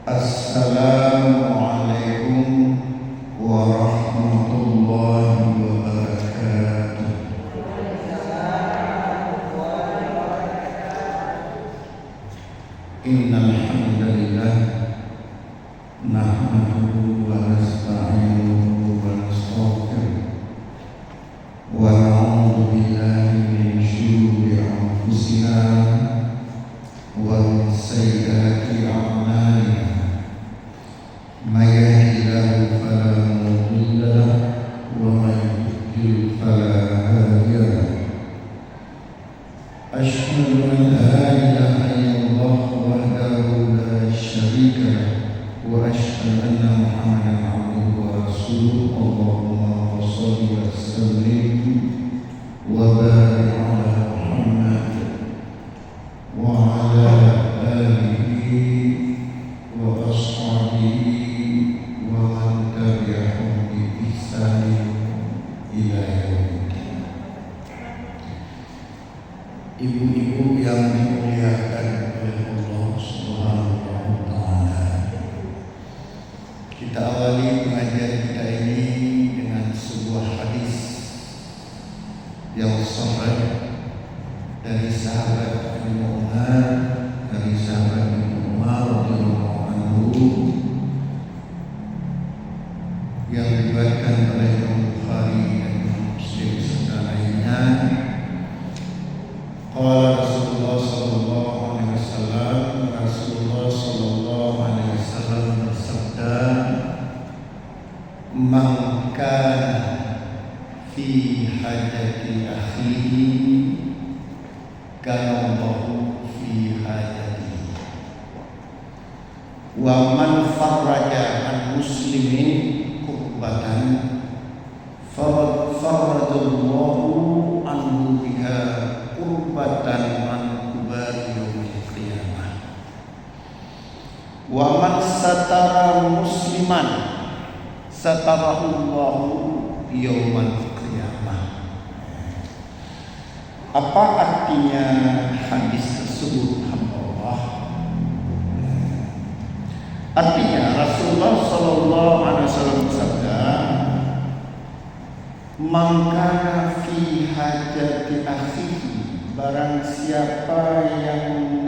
Assalamualaikum warahmatullahi wabarakatuh. Innal hamdalillah nahmaduhu wa nasta'inuhu wa nastaghfiruh wa na'udzu billahi min shururi anfusina wa min sayyiati a'malina. May yahdihillahu fala mudilla lahu wa may yudlil fala hadiya lahu. Asyhadu an la ilaha illallah wahdahu la syarika lahu wa asyhadu anna Muhammadan abduhu wa rasuluh. Allahumma shalli wa sallim wa barik ala Muhammad wa ala alihi wa ashabihi ibu-ibu yang dimuliakan oleh Allah Subhanahu wa Ta'ala, kita awali pengajian kita ini dengan sebuah hadis yang sahih dari sahabat Ibnu Umar, radhiyallahu anhu, yang diriwayatkan oleh Imam Bukhari dan Imam Muslim serta lainnya. Qala Rasulullah sallallahu alaihi wasallam bersabda, "Man kana fi hajati akhihi kana Allahu fi hajatihi, wa man farraja an muslimin kurbatan farrajallahu anhu biha kurbatan an kubari yaumil qiyamah, wa man satara musliman satarahullahu yaumal qiyamah." Apa artinya hadis tersebut, hamba Allah? Artinya Rasulullah sallallahu alaihi wasallam bersabda, "Man kana fi hajati akhihi", barang siapa yang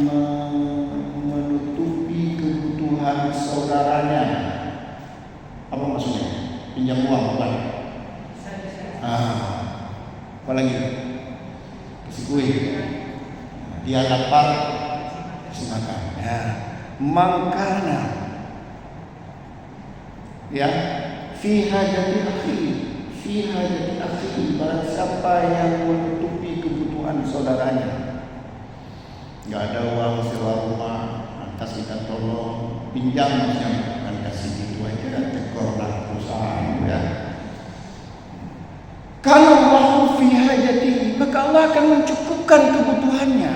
menutupi kebutuhan saudaranya. Apa maksudnya? Pinjam uang bukan? Apa lagi? Kasih kue. Dia lapar, kasih makan. Mangkana, ya, fi hajati akhihi, fi hajati akhihi, barang siapa yang menutupi kebutuhan saudaranya. Gak ada uang sewa rumah, lantas kita tolong pinjam, maksudnya bukan kasih gitu aja, tekorlah perusahaan, ya. Kalau Allah fi hajati, maka Allah akan mencukupkan kebutuhannya.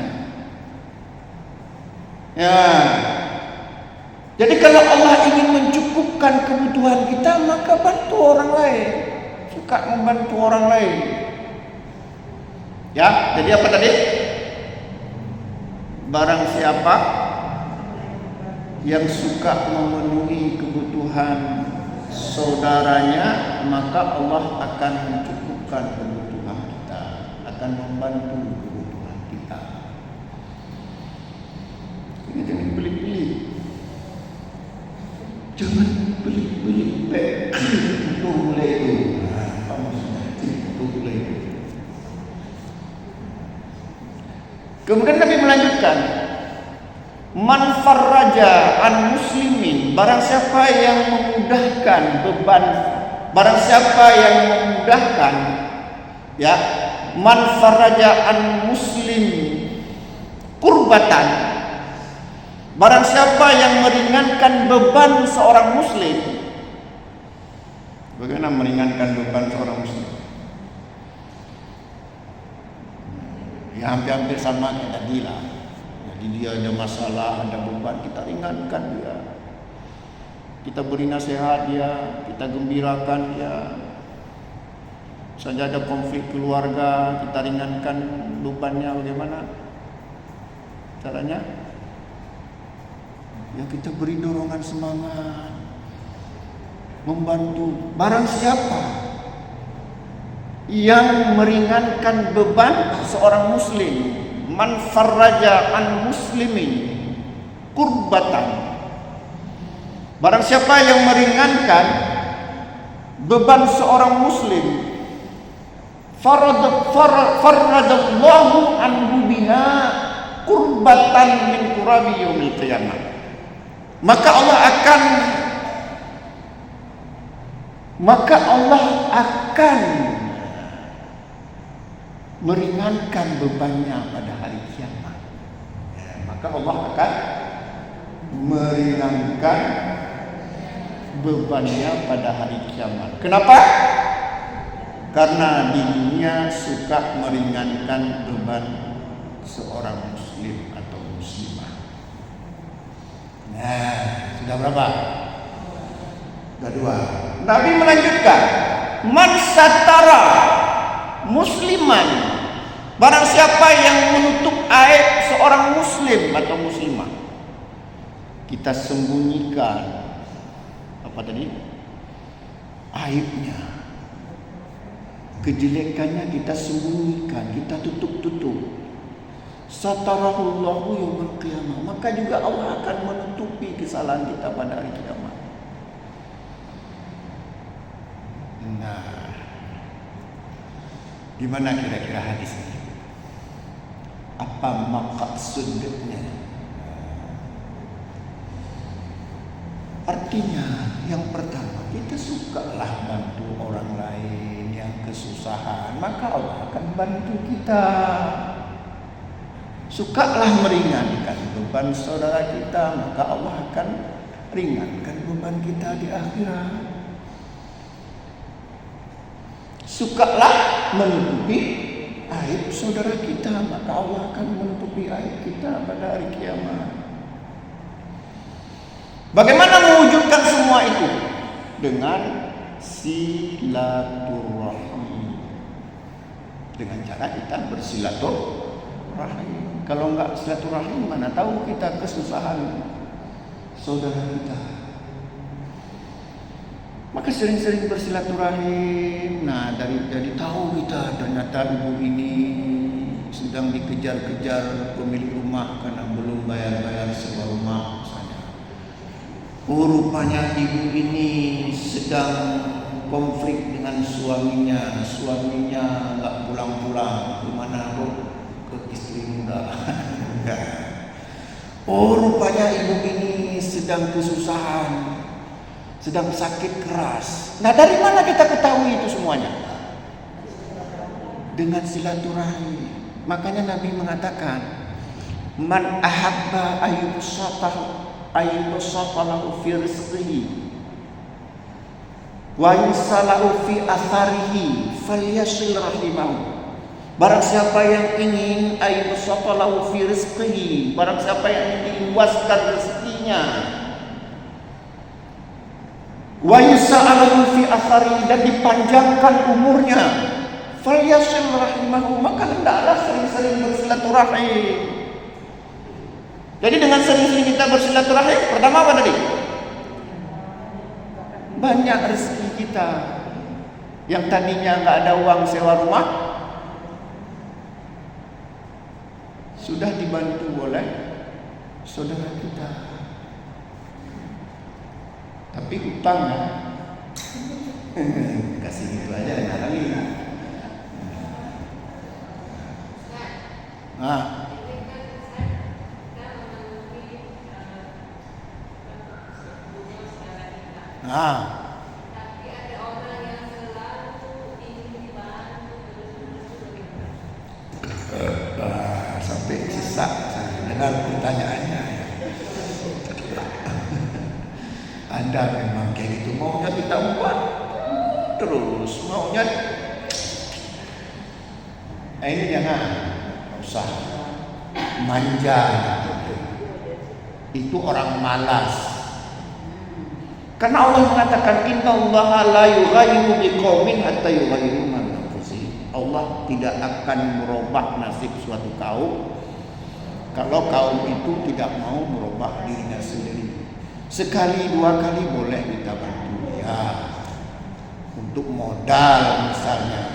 Ya. Jadi kalau Allah ingin mencukupkan kebutuhan kita, maka bantu orang lain. Suka membantu orang lain. Ya, jadi apa tadi? Barang siapa yang suka memenuhi kebutuhan saudaranya, maka Allah akan mencukupkan kebutuhan kita, akan membantu kebutuhan kita. Ini jangan pelit-pelit. Jangan pelit-pelit baik. Itu mulai itu. Apa maksudnya? Itu mulai itu. Kemudian Nabi melanjutkan, "Man farraja an muslimin", barang siapa yang memudahkan beban, barang siapa yang memudahkan, ya, man farraja an muslim kurbatan, barang siapa yang meringankan beban seorang muslim. Bagaimana meringankan beban seorang muslim? Ya hampir-hampir sama kayak tadi lah. Jadi dia ada masalah, ada beban, kita ringankan dia. Kita beri nasihat dia, kita gembirakan dia. Saja ada konflik keluarga, kita ringankan bebannya. Bagaimana caranya? Ya kita beri dorongan semangat, membantu. Barang siapa yang meringankan beban seorang muslim, man farraja an muslimin kurbatan, barang siapa yang meringankan beban seorang muslim, farradallahu anhu biha kurbatan min kurabi yaumil qiyamah, maka Allah akan meringankan bebannya pada hari kiamat. Maka Allah akan meringankan bebannya pada hari kiamat. Kenapa? Karena di dunia suka meringankan beban seorang muslim atau muslimah. Nah, sudah berapa? Sudah 2. Nabi melanjutkan, man satara musliman, barang siapa yang menutup aib seorang muslim atau muslimah, kita sembunyikan apa tadi? Aibnya, kejelekannya kita sembunyikan, kita tutup-tutup. Satarahullahu yaumil qiyamah, maka juga Allah akan menutupi kesalahan kita pada hari kiamat. Nah, gimana kira-kira hadis ini? Apa maksudnya? Artinya yang pertama, kita sukalah bantu orang lain yang kesusahan, maka Allah akan bantu kita. Sukalah meringankan beban saudara kita, maka Allah akan ringankan beban kita di akhirat. Sukalah menutupi aib saudara kita, maka Allah akan menutupi aib kita pada hari kiamat. Bagaimana mewujudkan semua itu? Dengan silaturahmi. Dengan cara kita bersilaturahmi. Kalau enggak silaturahmi, mana tahu kita kesusahan saudara kita. Maka sering-sering bersilaturahim. Nah, jadi tahu kita ternyata ibu ini sedang dikejar-kejar pemilik rumah karena belum bayar sewa rumah misalnya. Oh, rupanya ibu ini sedang konflik dengan suaminya. Suaminya nggak pulang-pulang, kemana kok? Ke istri muda. Oh, rupanya ibu ini sedang kesusahan, sedang sakit keras. Nah, dari mana kita ketahui itu semuanya? Dengan silaturahmi. Makanya Nabi mengatakan, man ahabba ayyubsatalahu fi rizqihi wa yusalahu fi atharihi falyasil rahimahu. Barang siapa yang ingin ayyubsatalahu fi rizqihi, barang siapa yang ingin diluaskan rezekinya, wa yusa'alahu fi athari, dan dipanjangkan umurnya, falyasil rahimahu, maka hendaklah sering-sering bersilaturahim. Jadi dengan sering-sering kita bersilaturahim, pertama apa tadi? Banyak rezeki kita. Yang tadinya nggak ada uang sewa rumah, sudah dibantu oleh saudara kita. Tapi hutang ya, kasih gitu aja enak kali. Tapi ada orang yang selalu ingin dibantu Sampai sesak saya dengar pertanyaannya. Anda memang kayak gitu, maunya kita buat terus, maunya ini jangan usah manja. Itu orang malas. Karena Allah mengatakan innallaha la yughayyiru biqaumin hatta yughayyiru ma bi anfusihim. Allah tidak akan merubah nasib suatu kaum kalau kaum itu tidak mau merubah dirinya sendiri. Sekali dua kali boleh kita bantu dia untuk modal misalnya.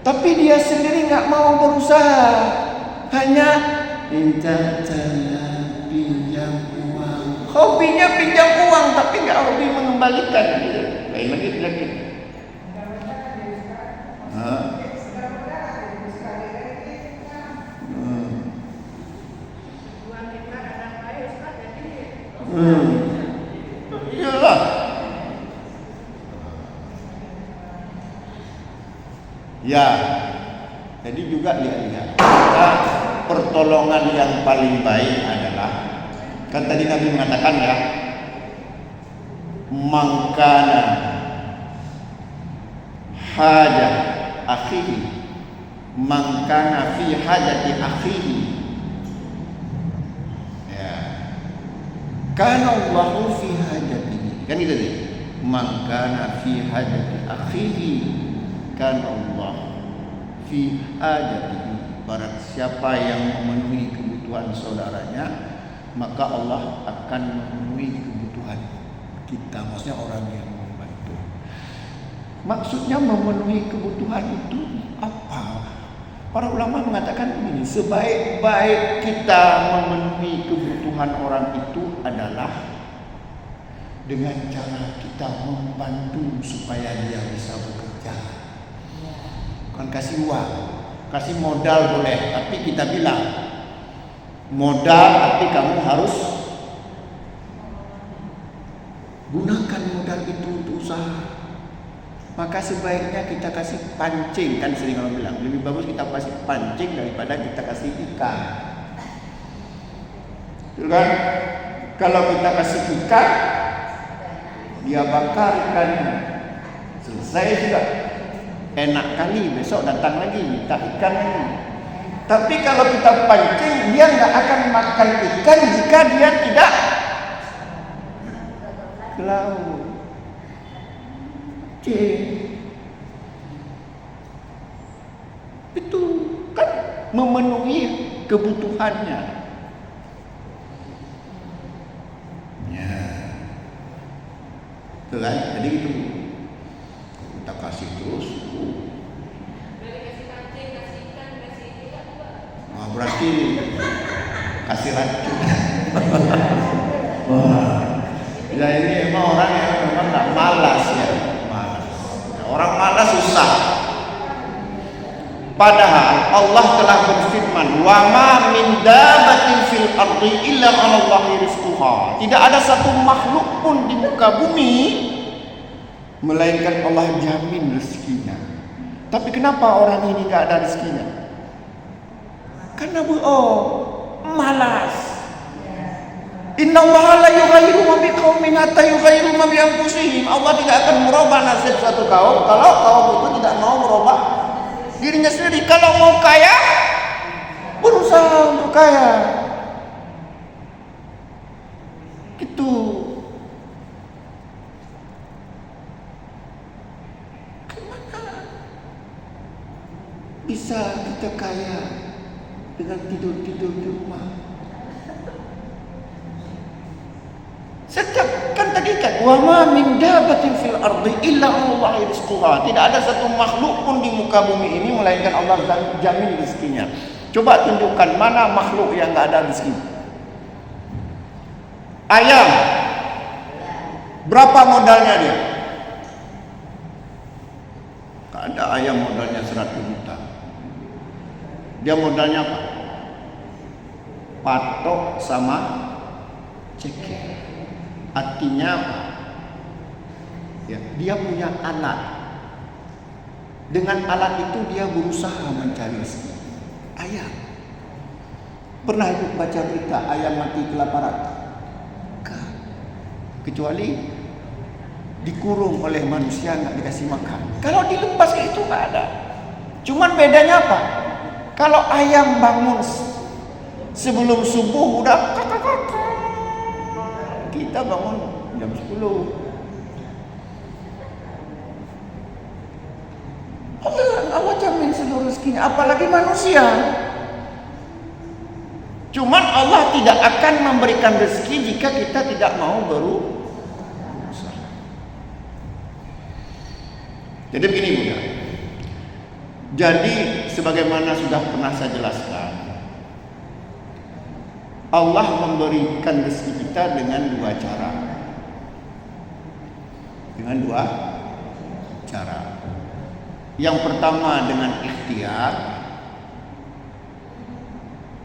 Tapi dia sendiri nggak mau berusaha, hanya minta saya pinjam uang. Hobinya pinjam uang, tapi nggak hobi mengembalikan. Lain lagi penyakit. Iyalah. Ya, jadi juga lihat-lihat. Pertolongan yang paling baik adalah, kan tadi Nabi mengatakan ya, mangkana hajat akhihi, mangkana fi hajati akhihi, ya, kana Allahu fi hajatihi, kan itu tadi, mangkana fi hajati akhihi, kana Allah fi hajatihi. Barang siapa yang memenuhi kebutuhan saudaranya, maka Allah akan memenuhi kebutuhan kita. Maksudnya orang yang membantu. Maksudnya memenuhi kebutuhan itu apa? Para ulama mengatakan begini, sebaik-baik kita memenuhi kebutuhan orang itu adalah dengan cara kita membantu supaya dia bisa bekerja. Bukan kasih uang. Kasih modal boleh, tapi kita bilang modal, tapi kamu harus gunakan modal itu untuk usaha. Maka sebaiknya kita kasih pancing, kan sering orang bilang lebih bagus kita kasih pancing daripada kita kasih ikan. Betul kan? Kalau kita kasih ikan, dia bakar ikannya, selesai sudah. Enak kali, besok datang lagi minta ikan lagi. Tapi kalau kita pancing, dia nggak akan makan ikan jika dia tidak ke laut. Itu kan memenuhi kebutuhannya. Ya, itu kan? Jadi itu kita kasih terus. Wah, berarti kasih racun. Wah, ya ini emang orang yang memang nggak malas ya, malas. Orang malas susah. Padahal Allah telah berfirman, wa ma min dabbatin fil ardi illa 'ala Allahi rizquha. Tidak ada satu makhluk pun di muka bumi melainkan Allah jamin rezekinya. Tapi kenapa orang ini nggak ada rezekinya? Karena malas. Inna Allah la yughayyiru ma biqaumin hatta yughayyiru ma bi anfusihim. Allah tidak akan merubah nasib satu kaum kalau kaum itu tidak mau merubah dirinya sendiri. Kalau mau kaya, berusaha untuk kaya. Gitu. Bisa kita kaya dengan tidur-tidur di rumah. Setiap kan tadi kan, wa ma min dabbatin fil ardi illa Allah rizquha. Tidak ada satu makhluk pun di muka bumi ini melainkan Allah jamin rezekinya. Coba tunjukkan mana makhluk yang enggak ada rezeki. Ayam. Berapa modalnya dia? Enggak ada ayam modalnya 100 juta. Dia modalnya apa? Patok sama ceker. Artinya apa? Ya, dia punya alat. Dengan alat itu dia berusaha mencari rezeki. Ayam. Pernah ikut baca berita ayam mati kelaparan? Kecuali dikurung oleh manusia, nggak dikasih makan. Kalau dilepas itu nggak ada. Cuman bedanya apa? Kalau ayam bangun sebelum subuh udah kita bangun jam 10. Allah jamin seluruh rezekinya, apalagi manusia. Cuman Allah tidak akan memberikan rezeki jika kita tidak mau berusaha. Jadi begini Bunda. Jadi sebagaimana sudah pernah saya jelaskan, Allah memberikan rezeki kita dengan dua cara. Dengan dua cara. Yang pertama dengan ikhtiar.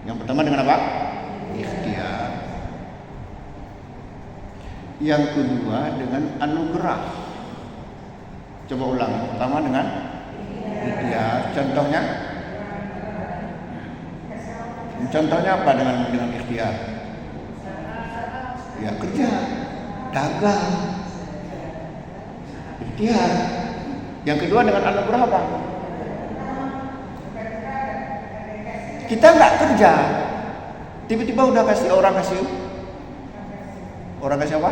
Yang pertama dengan apa? Ikhtiar. Yang kedua dengan anugerah. Coba ulang. Pertama dengan ikhtiar. Contohnya apa dengan ikhtiar? Ya kerja, dagang, ikhtiar. Yang kedua dengan anugerah apa? Kita nggak kerja, tiba-tiba udah kasih orang kasih apa?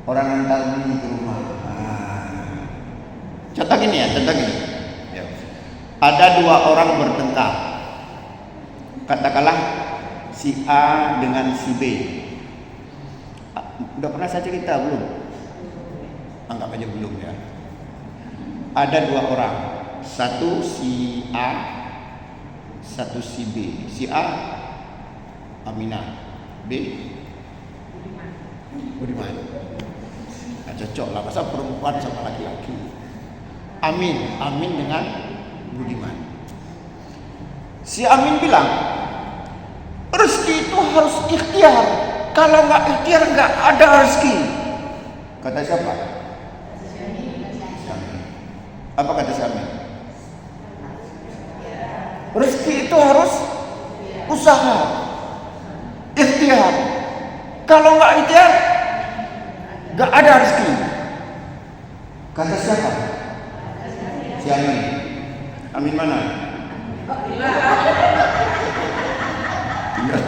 Orang antar beli ke rumah. Contoh gini. Ya. Ada dua orang bertengkar. Katakanlah si A dengan si B. Udah pernah saya cerita belum? Anggap aja belum ya. Ada dua orang. Satu si A, satu si B. Si A Aminah, B Budiman. Nah, cocok lah, masa perempuan sama laki-laki. Amin dengan Budiman. Si Amin bilang, rezeki itu harus ikhtiar. Kalau nggak ikhtiar nggak ada rezeki. Kata siapa? Apa kata si Amin? Rezeki itu harus usaha, ikhtiar. Kalau nggak ikhtiar, nggak ada rezeki. Kata siapa? Si Amin. Amin mana? Iya.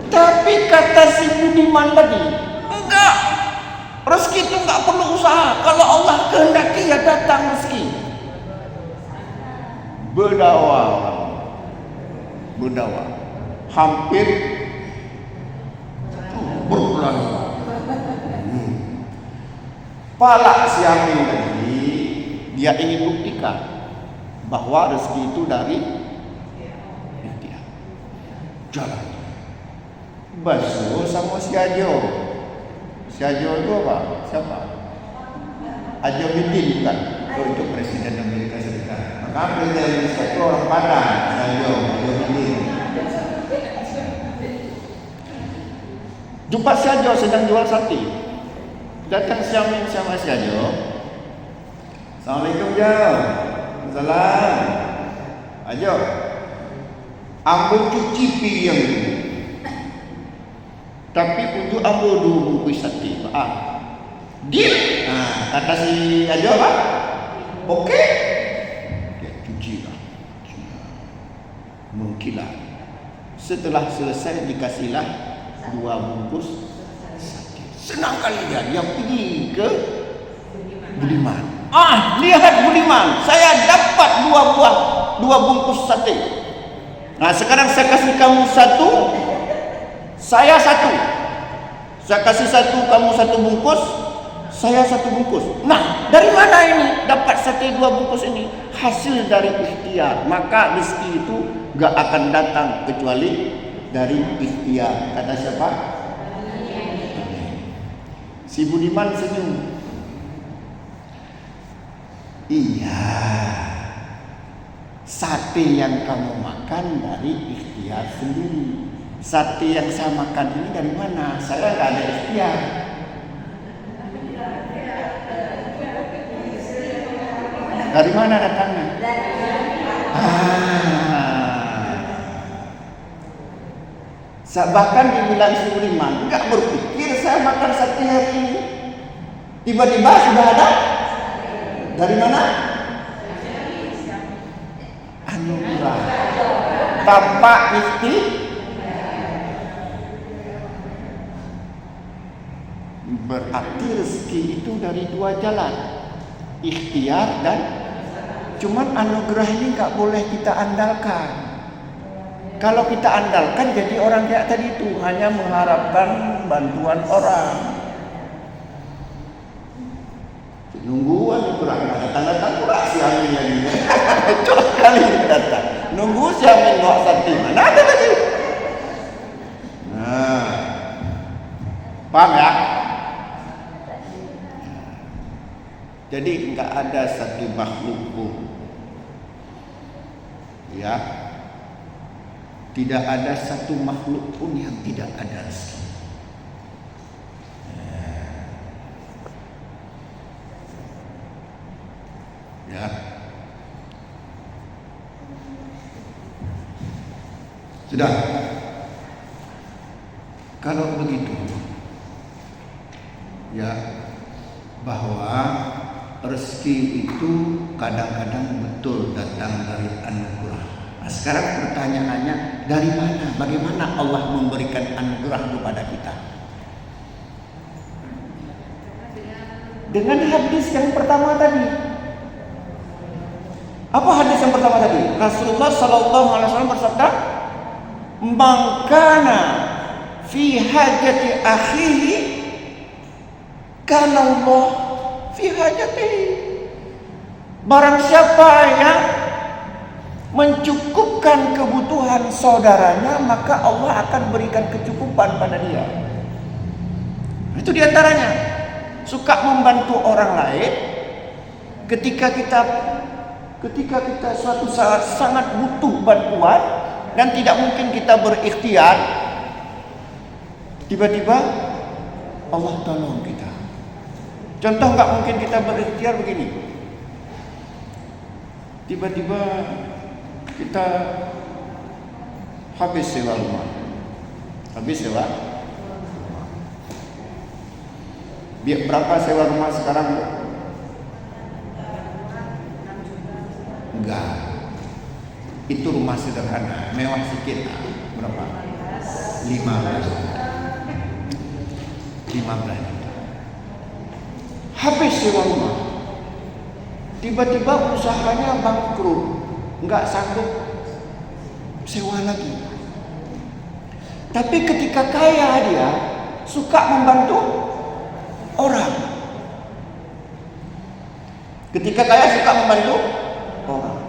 Tapi kata si Budiman tadi, enggak. Rezeki itu enggak perlu usaha. Kalau Allah kehendaki ya datang rezeki. Berdawa. Hampir berbulan. Pala si Amin tadi, dia ingin buktikan bahwa rezeki itu dari ikhtiar. Jalan. Basuh sama si Ajo. Si Ajo itu apa? Siapa? Ajo Bidin bukan? Itu Presiden Amerika Serikat. Maka Presiden Amerika itu orang Padang. Si Ajo Bidin. Jumpa si Ajo sedang jual sate. Datang si Amin sama si Ajo. Assalamualaikum Jo. Salam. Ajo, ambil cuci piring dulu. Tapi untuk ambil dulu bungkus sate. Deal. Nah, kata si Ajo apa? Oke. Dia cuci lah. Mengkilat. Setelah selesai dikasihlah 2 bungkus sate. Senang kali dia pergi ke Budiman. Lihat Budiman, saya dapat 2 bungkus sate. Nah, sekarang saya kasih kamu 1, saya 1. Saya kasih 1, kamu 1 bungkus, saya 1 bungkus. Nah, dari mana ini dapat sate 2 bungkus ini? Hasil dari ikhtiar. Maka rezeki itu gak akan datang kecuali dari ikhtiar. Kata siapa? Si Budiman senyum. Iya, sate yang kamu makan dari ikhtiar sendiri. Sate yang saya makan ini dari mana? Saya nggak ada ikhtiar. Dari mana datangnya? Bahkan dibilang si Budiman nggak berpikir saya makan sate hari ini. Tiba-tiba sudah ada. Dari mana? Anugerah. Tanpa ikhtiar. Berarti rezeki itu dari 2 jalan. ikhtiar dan cuman anugerah ini nggak boleh kita andalkan. Kalau kita andalkan jadi orang kayak tadi itu, hanya mengharapkan bantuan orang. Nungguan kurang ada tanda-tanda kurang si Amin lagi. Cok kali datang. Nunggu si Amin doa sakti. Mana ada lagi? Nah, paham ya? Jadi enggak ada satu makhluk pun, ya, tidak ada satu makhluk pun yang tidak ada rezeki. Ya. Sudah. Kalau begitu, ya, bahwa rezeki itu kadang-kadang betul datang dari anugerah. Nah, sekarang pertanyaannya, dari mana? Bagaimana Allah memberikan anugerah kepada kita? Dengan hadis yang pertama tadi. Apa hadis yang pertama tadi? Rasulullah Sallallahu Alaihi Wasallam bersabda, "Man kana fi hajati akhihi, kana Allah fi hajatihi." Barang siapa yang mencukupkan kebutuhan saudaranya, maka Allah akan berikan kecukupan pada dia. Itu diantaranya suka membantu orang lain ketika kita suatu saat sangat butuh bantuan dan tidak mungkin kita berikhtiar, tiba-tiba Allah tolong kita. Contoh, nggak mungkin kita berikhtiar begini, tiba-tiba kita habis sewa rumah, berapa sewa rumah sekarang? Enggak, itu rumah sederhana, mewah sedikit. Berapa? 15 juta. Habis sewa rumah, tiba-tiba usahanya bangkrut, nggak sanggup sewa lagi. Tapi ketika kaya dia suka membantu orang. Ketika kaya suka membantu orang.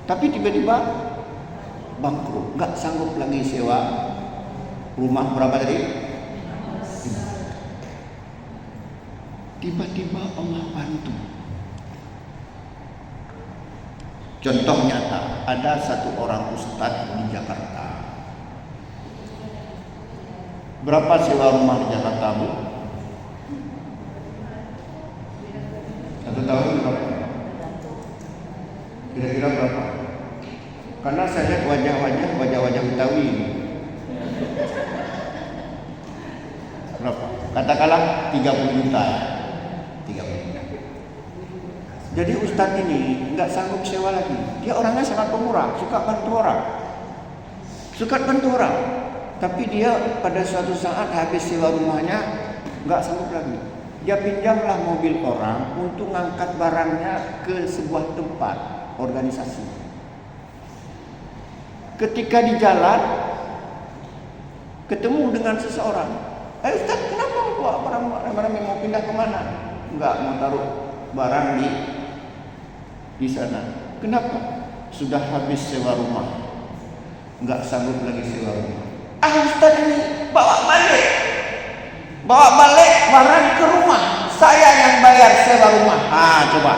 Tapi tiba-tiba bangkrut, nggak sanggup lagi sewa rumah. Berapa tadi? Tiba-tiba Allah bantu. Contoh nyata, ada satu orang ustadz di Jakarta. Berapa sewa rumah di Jakarta, Bu? Satu tahun berapa? Kira-kira berapa? Karena saya lihat wajah-wajah Betawi ini. Berapa? Katakanlah 30 juta. 30 juta. Jadi ustadz ini nggak sanggup sewa lagi. Dia orangnya sangat pemurah, suka bantu orang. Tapi dia pada suatu saat habis sewa rumahnya nggak sanggup lagi. Dia pinjamlah mobil orang untuk ngangkat barangnya ke sebuah tempat organisasi. Ketika di jalan ketemu dengan seseorang. Ustadz, kenapa bawa barang mau pindah kemana? Enggak, mau taruh barang di sana. Kenapa? Sudah habis sewa rumah, enggak sanggup lagi sewa rumah. Ustaz ini bawa balik barang ke rumah. Saya yang bayar sewa rumah. Coba.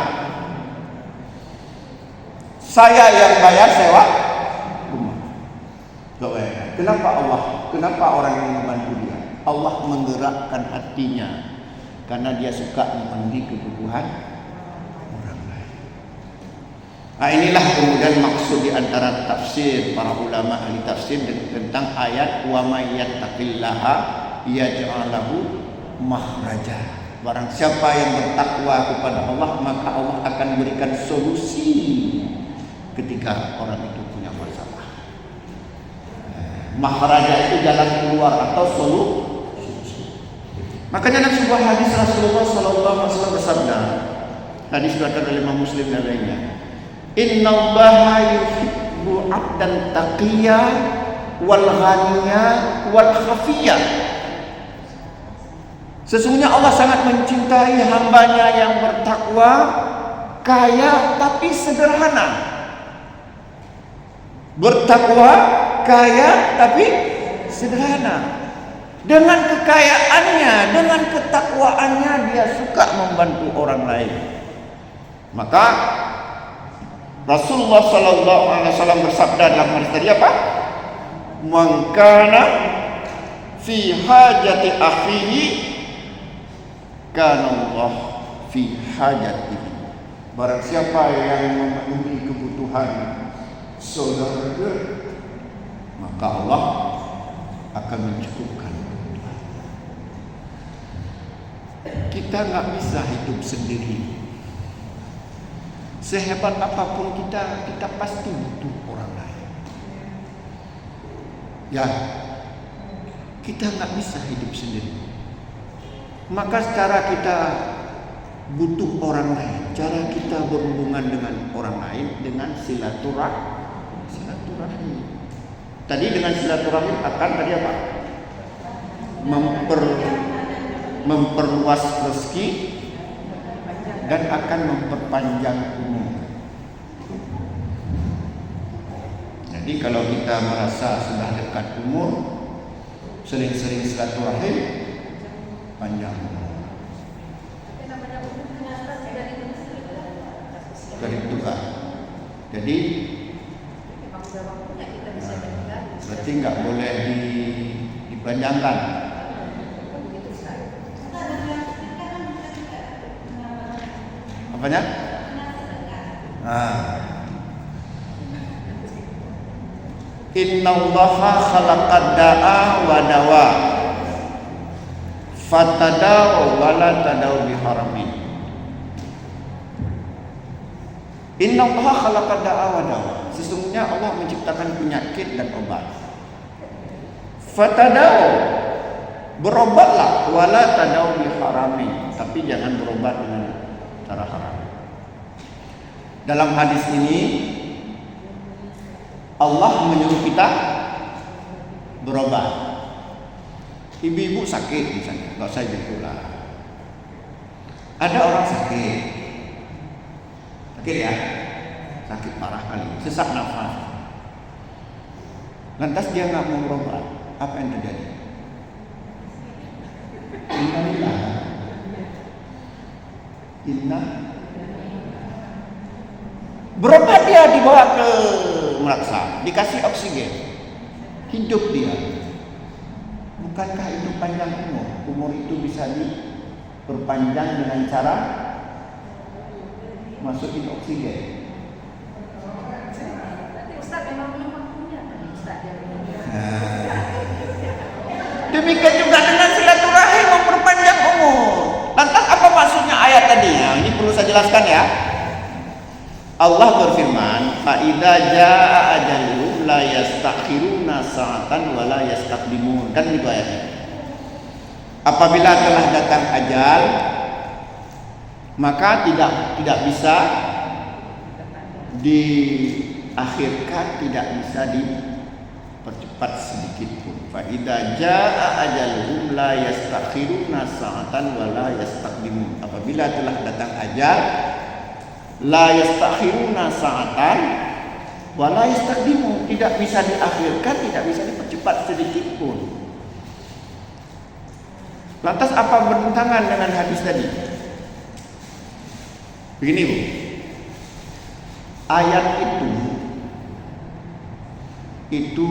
Saya yang bayar sewa rumah. Kenapa orang yang membantu dia? Allah menggerakkan hatinya karena dia suka memenuhi kebutuhan orang lain. Inilah kemudian maksud di antara tafsir para ulama ahli tafsir tentang ayat wa may yattaqillaha yaj'al lahu makhraja. Barang siapa yang bertakwa kepada Allah, maka Allah akan berikan solusi ketika orang itu punya masalah. Makhraja itu jalan keluar atau solusi. Makanya dalam sebuah hadis Rasulullah SAW bersabda, Hadis diriwayatkan oleh Imam Muslim dan lainnya. Innallaha yuhibbu 'abdan taqiyya wal ghaniyya wal khafiyya. Sesungguhnya Allah sangat mencintai hambanya yang bertakwa, kaya tapi sederhana. Bertakwa, kaya tapi sederhana. Dengan kekayaannya, dengan ketakwaannya dia suka membantu orang lain. Maka Rasulullah sallallahu alaihi wasallam bersabda dalam hadis tadi apa? Man kana fi hajati akhihi kana Allah fi hajatihi. Barang siapa yang memenuhi kebutuhan saudara, maka Allah akan mencukupkan. Kita nggak bisa hidup sendiri. Sehebat apapun kita pasti butuh orang lain. Ya, kita nggak bisa hidup sendiri. Maka cara kita butuh orang lain, cara kita berhubungan dengan orang lain dengan silaturahmi. Tadi dengan silaturahmi akan tadi apa? Memperluas rezeki dan akan memperpanjang umur. Jadi kalau kita merasa sudah dekat umur, sering-sering silaturahim, panjang umur. Dari Tuhan. Jadi berarti nggak boleh dipanjangkan. Apanya? Innallaha khalaqad da'a wa dawa fatadaw wa la tadaw biharamin. Innallaha khalaqad da'a wa dawa. Sesungguhnya Allah menciptakan penyakit dan obat. Fatadaw, berobatlah, wa la tadaw biharamin, tapi jangan berobat dengan cara haram. Dalam hadis ini Allah menyuruh kita berobat. Ibu-ibu sakit misalnya, nggak usah berulah. Ada orang sakit ya, sakit parah kali, sesak nafas. Lantas dia nggak mau berobat, apa yang terjadi? Inna berobat, dia dibawa ke Melaksa, dikasih oksigen, hidup dia. Bukankah itu panjang umur? Umur itu bisa diperpanjang dengan cara masukin oksigen. Demikian juga dengan silaturahim memperpanjang umur. Lantas apa maksudnya ayat tadi? Nah, ini perlu saya jelaskan ya. Allah berfirman, fa idza jaa ajaluhum la yastakhiruna sa'atan wa la yastaqdimun. Kan itu ayatnya. Apabila telah datang ajal, maka tidak bisa diakhirkan, tidak bisa dipercepat sedikit pun. Fa idza jaa ajaluhum la yastakhiruna sa'atan wa la yastaqdimun. Apabila telah datang ajal, la yastakhiruna sa'atan wa la yastaqdimun, tidak bisa diakhirkan, tidak bisa dipercepat sedikit pun. Lantas apa bertentangan dengan hadis tadi? Begini Bu, ayat itu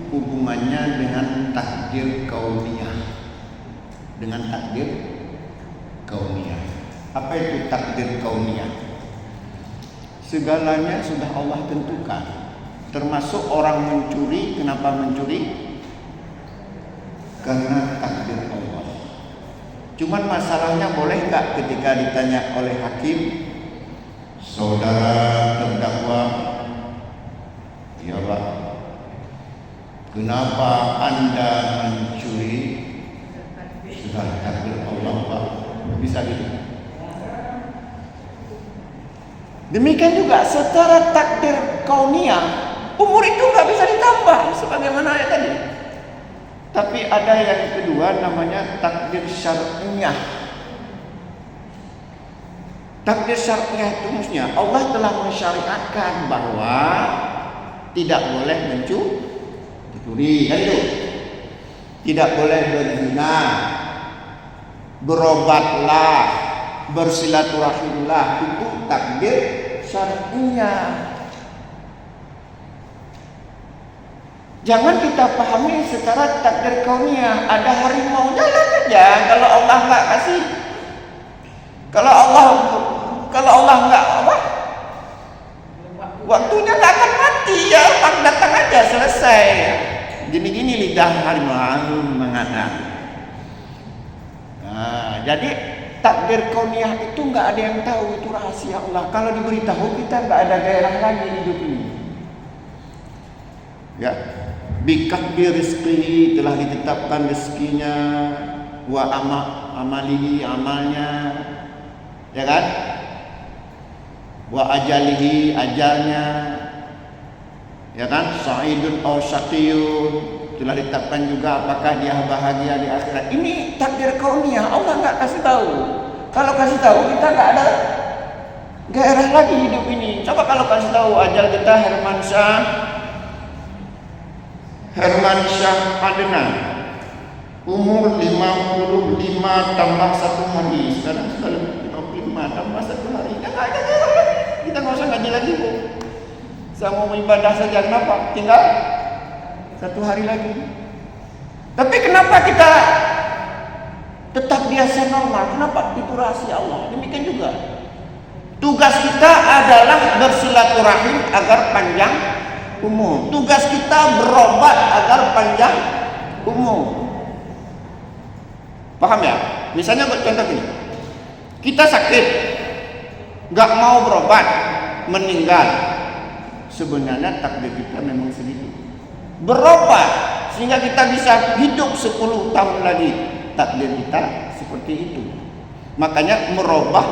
hubungannya dengan takdir kauniyah. Dengan takdir kauniyah. Apa itu takdir kauniyah? Segalanya sudah Allah tentukan, termasuk orang mencuri. Kenapa mencuri? Karena takdir Allah. Cuman masalahnya, boleh nggak ketika ditanya oleh hakim, saudara terdakwa, ya Allah, kenapa Anda mencuri? Sudah takdir Allah Pak. Bisa gitu? Demikian juga secara takdir kauniyah, umur itu nggak bisa ditambah sebagaimana ayat tadi. Tapi ada yang kedua namanya takdir syar'iyah. Takdir syar'iyah itu maksudnya Allah telah mensyariatkan bahwa tidak boleh mencuri, kan itu. Tidak boleh berzina, berobatlah, bersilaturahimlah, itu takdir syar'iyah. Jangan kita pahami secara takdir kauniyah. Ada harimau, jalan aja. Kalau Allah nggak kasih, kalau Allah nggak apa, waktunya nggak akan mati ya. Orang datang aja selesai. Gini-gini lidah harimau menganga. Nah, jadi takdir kauniyah itu nggak ada yang tahu, itu rahasia Allah. Kalau diberitahu kita nggak ada gairah lagi hidup ini. Ya. Bikadri rizqihi, telah ditetapkan rezekinya, wa amalihi, amalnya, ya kan, wa ajalihi, ajalnya, ya kan, sa'idun aw syaqiyun, telah ditetapkan juga apakah dia bahagia di akhirat. Ini takdir kauniyah, Allah nggak kasih tahu. Kalau kasih tahu kita nggak ada gairah lagi hidup ini. Coba kalau kasih tahu ajal kita Hermansyah Adnan, umur 55 tambah 1 hari. Sekarang sudah 55 tambah 1 hari. Nggak ada gairah lagi. Kita nggak usah ngaji lagi, Bu. Saya mau ibadah saja, kenapa? Tinggal 1 hari lagi. Tapi kenapa kita tetap biasa normal? Kenapa? Itu rahasia Allah. Demikian juga tugas kita adalah bersilaturahim agar panjang umur. Tugas kita berobat agar panjang umur. Paham ya? Misalnya contoh gini, kita sakit, nggak mau berobat, meninggal. Sebenarnya takdir kita memang segitu. Berobat sehingga kita bisa hidup 10 tahun lagi. Takdir kita seperti itu. Makanya merubah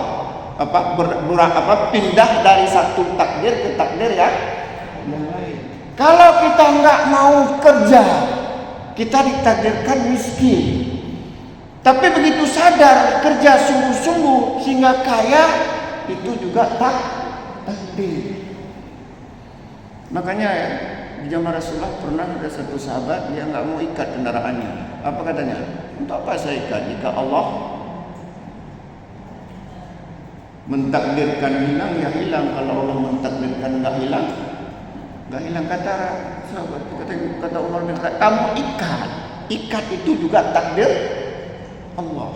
pindah dari satu takdir ke takdir yang lain. Kalau kita nggak mau kerja, kita ditakdirkan miskin. Tapi begitu sadar kerja sungguh-sungguh sehingga kaya, itu juga takdir. Makanya ya, di zaman Rasulullah pernah ada satu sahabat dia nggak mau ikat kendaraannya. Apa katanya? Untuk apa saya ikat jika Allah mentakdirkan hilang ya hilang. Kalau Allah mentakdirkan nggak hilang, nggak hilang. Kata sahabat, kata Umar bin Khattab, kamu ikat itu juga takdir Allah.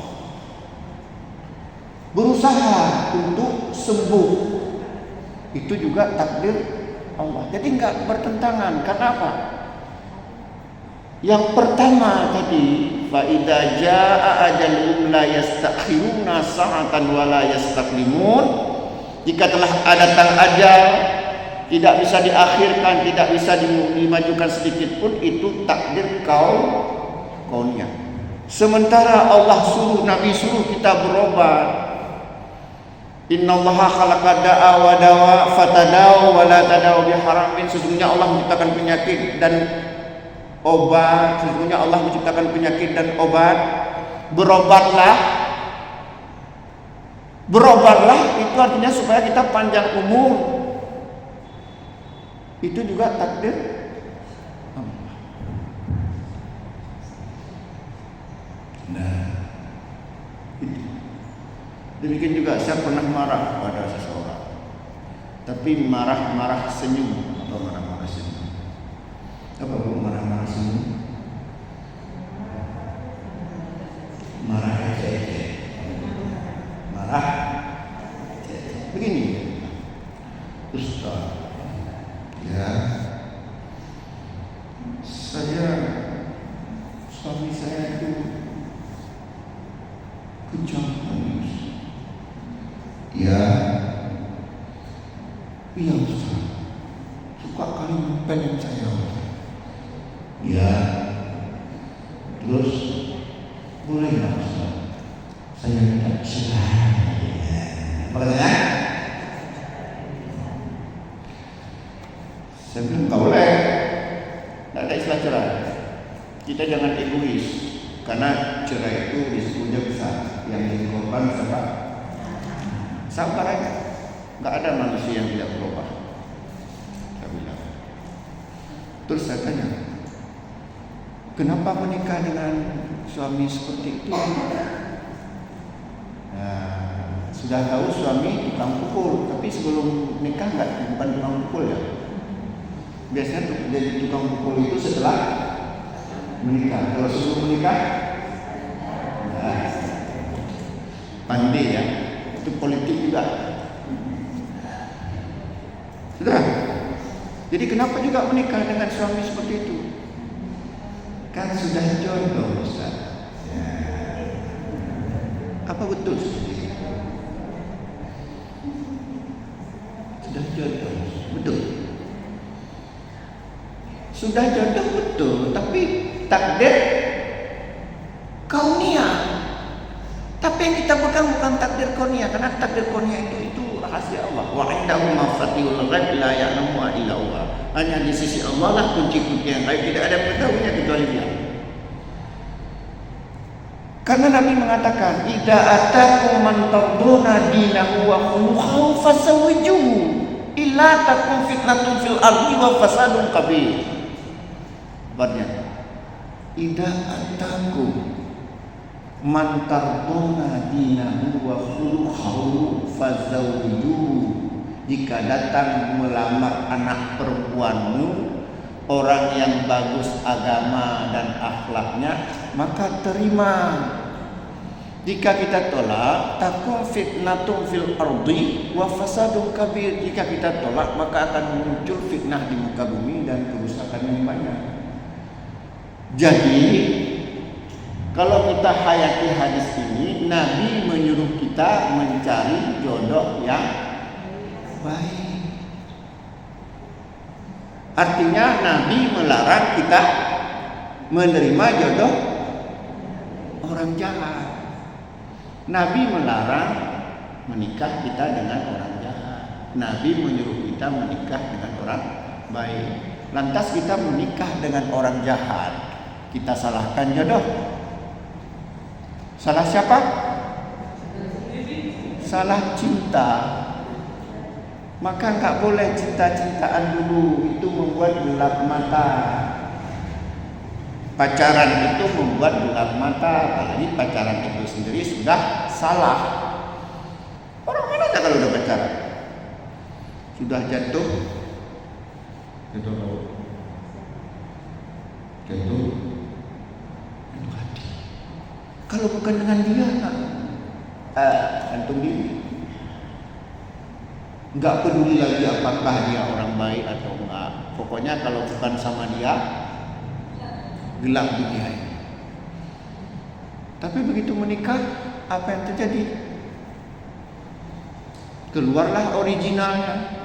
Berusaha untuk sembuh itu juga takdir Allah. Jadi nggak bertentangan. Karena apa? Yang pertama tadi, fa idza jaa ajalun la yastakhiruna sa'atan wa la yastaqdimun. Jika telah datang ajal, tidak bisa diakhirkan, tidak bisa dimajukan sedikit pun, itu takdir kauniyah. Sementara Allah suruh, Nabi suruh kita berobat. Innallaha khalaqa da'a wa dawa fatadaw wa la tadaw biharamin. Sesungguhnya Allah menciptakan penyakit dan obat. Sesungguhnya Allah menciptakan penyakit dan obat. Berobatlah itu artinya supaya kita panjang umur. Itu juga takdir Allah. Nah, demikian juga saya pernah marah pada seseorang, tapi marah-marah senyum atau marah-marah senyum. Apa bu marah-marah senyum? Marah aja. Marah begini, Ustaz. Ya, suami saya itu kejam. Ya, iya Ustaz, suka kali ngepelin saya. Ya, terus boleh nggak Ustaz? Saya minta cerai. Apa katanya? Saya bilang nggak boleh, nggak ada istilah cerai. Kita jangan egois, karena cerai itu risikonya besar. Yang dikorban siapa? Sabar aja, nggak ada manusia yang tidak berubah. Saya bilang. Terus saya tanya, kenapa menikah dengan suami seperti itu? Nah, sudah tahu suami tukang pukul, tapi sebelum nikah bukan tukang pukul ya. Biasanya jadi tukang pukul itu setelah menikah. Kalau sebelum menikah, nah, pandai ya. Itu politik juga. Sudah. Jadi kenapa juga menikah dengan suami seperti itu? Kan sudah jodoh, Ustaz. Ya. Apa betul seperti itu? Sudah jodoh, betul. Sudah jodoh betul, tapi takdir kaunia. Tapi yang kita pegang bukan takdir kaunia, karena takdir kaunia itu rahasia Allah. Wa indahu mafatihul ghaib la ya'lamuha illa huwa. Hanya di sisi Allah lah kunci-kunci yang gaib, tidak ada pengetahuannya kecuali Dia. Karena Nabi mengatakan, "Idza atakum man tarduna dinahu wa khuluquhu fasawwijuhu illa takun fitnatun fil ardi wa fasadun kabir." Kabarnya, "Idza atakum man tarduna dinahu wa khuluquhu fasawwijuhu." Jika datang melamar anak perempuanmu, orang yang bagus agama dan akhlaknya, maka terima. Jika kita tolak, takun fitnatun fil ardi wa fasadun kabir. Jika kita tolak, maka akan muncul fitnah di muka bumi dan kerusakan yang banyak. Jadi, kalau kita hayati hadis ini, Nabi menyuruh kita mencari jodoh yang baik. Artinya Nabi melarang kita menerima jodoh orang jahat. Nabi melarang menikah kita dengan orang jahat. Nabi menyuruh kita menikah dengan orang baik. Lantas kita menikah dengan orang jahat, kita salahkan jodoh. Salah siapa? Salah cinta. Maka enggak boleh cinta-cintaan dulu, itu membuat gelap mata. Pacaran itu membuat gelap mata, apalagi pacaran itu sendiri sudah salah. Orang mana aja kalau udah pacaran? Sudah jatuh hati. Kalau bukan dengan dia, gantung diri. Enggak peduli lagi apakah dia orang baik atau enggak. Pokoknya kalau bukan sama dia, gelap dunia ini. Tapi begitu menikah, apa yang terjadi? Keluarlah originalnya.